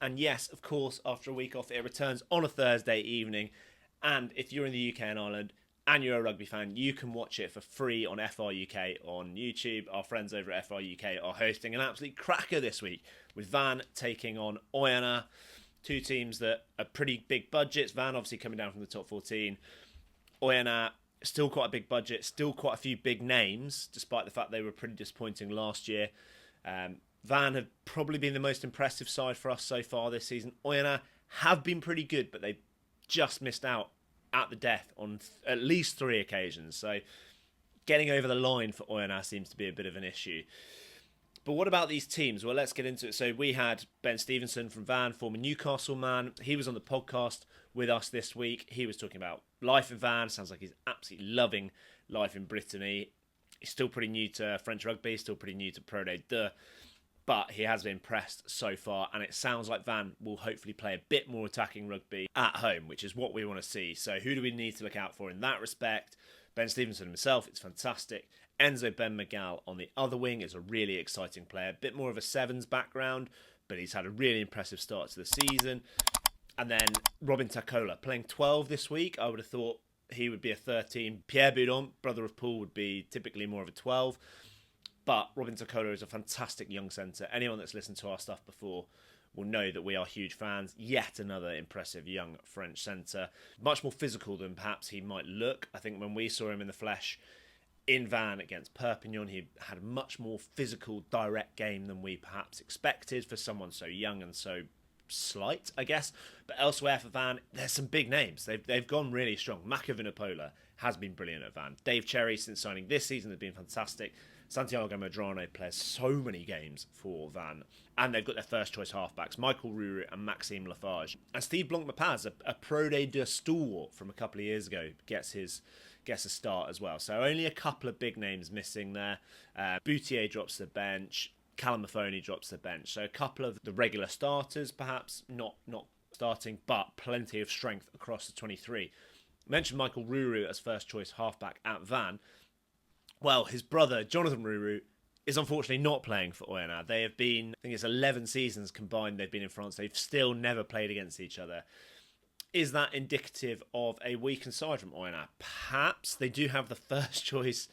And yes, of course, after a week off, it returns on a Thursday evening. And if you're in the UK and Ireland and you're a rugby fan, you can watch it for free on FR UK on YouTube. Our friends over at FR UK are hosting an absolute cracker this week with Van taking on OYONNAX, two teams that are pretty big budgets. Van obviously coming down from the top 14. OYONNAX still quite a big budget, still quite a few big names, despite the fact they were pretty disappointing last year. Van have probably been the most impressive side for us so far this season. OYONNAX have been pretty good, but they just missed out at the death on at least 3 occasions. So getting over the line for OYONNAX seems to be a bit of an issue. But what about these teams? Well, let's get into it. So we had Ben Stevenson from Van, former Newcastle man. He was on the podcast with us this week. He was talking about life in Van. Sounds like he's absolutely loving life in Brittany. He's still pretty new to French rugby, still pretty new to Pro Day 2. But he has been impressed so far, and it sounds like Van will hopefully play a bit more attacking rugby at home, which is what we want to see. So who do we need to look out for in that respect? Ben Stevenson himself, it's fantastic. Enzo Ben Miguel on the other wing is a really exciting player. A bit more of a sevens background, but he's had a really impressive start to the season. And then Robin Takola playing 12 this week. I would have thought he would be a 13. Pierre Boudon, brother of Paul, would be typically more of a 12. But Robin Takola is a fantastic young centre. Anyone that's listened to our stuff before will know that we are huge fans. Yet another impressive young French centre. Much more physical than perhaps he might look. I think when we saw him in the flesh in Van against Perpignan, he had a much more physical, direct game than we perhaps expected for someone so young and so slight, I guess. But elsewhere for Van, there's some big names. They've gone really strong. Maka Vinopola has been brilliant at Van. Dave Cherry, since signing this season, has been fantastic. Santiago Medrano plays so many games for Van. And they've got their first choice halfbacks, Michael Ruru and Maxime Lafarge. And Steve Blanc-Mapaz, a Pro Day 2 stalwart from a couple of years ago, gets a start as well. So only a couple of big names missing there. Boutier drops the bench. Callum Mahoney drops the bench. So a couple of the regular starters, perhaps not starting, but plenty of strength across the 23. I mentioned Michael Ruru as first choice halfback at Van. Well, his brother, Jonathan Ruru, is unfortunately not playing for OYONNAX. They have been, I think it's 11 seasons combined they've been in France. They've still never played against each other. Is that indicative of a weakened side from OYONNAX? Perhaps. They do have the first choice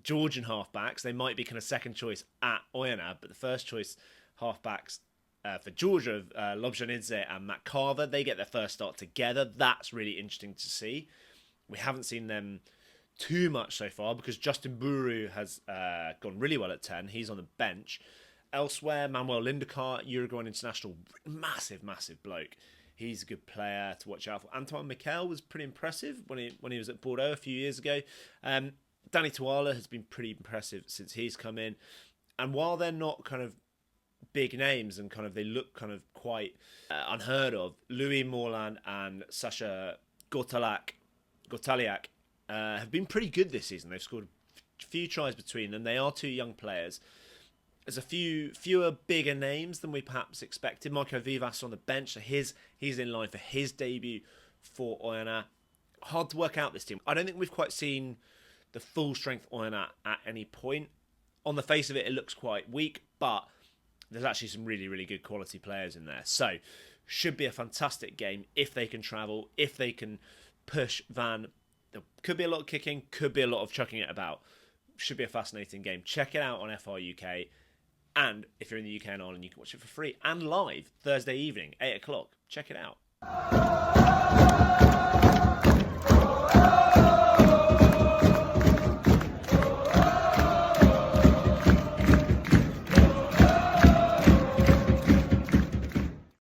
Georgian halfbacks. They might be kind of second choice at OYONNAX, but the first choice halfbacks for Georgia, Lobjanidze and Matt Carver, they get their first start together. That's really interesting to see. We haven't seen them too much so far because Justin Buru has gone really well at 10. He's on the bench. Elsewhere, Manuel Lindekar, Uruguayan international, massive bloke. He's a good player to watch out for. Antoine Miquel was pretty impressive when he was at Bordeaux a few years ago. Danny Tuala has been pretty impressive since he's come in. And while they're not kind of big names and kind of they look kind of quite unheard of, Louis Morland and Sasha Gotaliak have been pretty good this season. They've scored a few tries between them. They are two young players. There's a fewer bigger names than we perhaps expected. Marco Vivas on the bench, so he's in line for his debut for OYONNAX. Hard to work out this team. I don't think we've quite seen the full strength OYONNAX at any point. On the face of it, it looks quite weak, but there's actually some really, really good quality players in there. So, should be a fantastic game if they can travel, if they can push Van. There could be a lot of kicking, could be a lot of chucking it about. Should be a fascinating game. Check it out on FR UK. And if you're in the UK and Ireland, you can watch it for free and live Thursday evening, 8 o'clock. Check it out.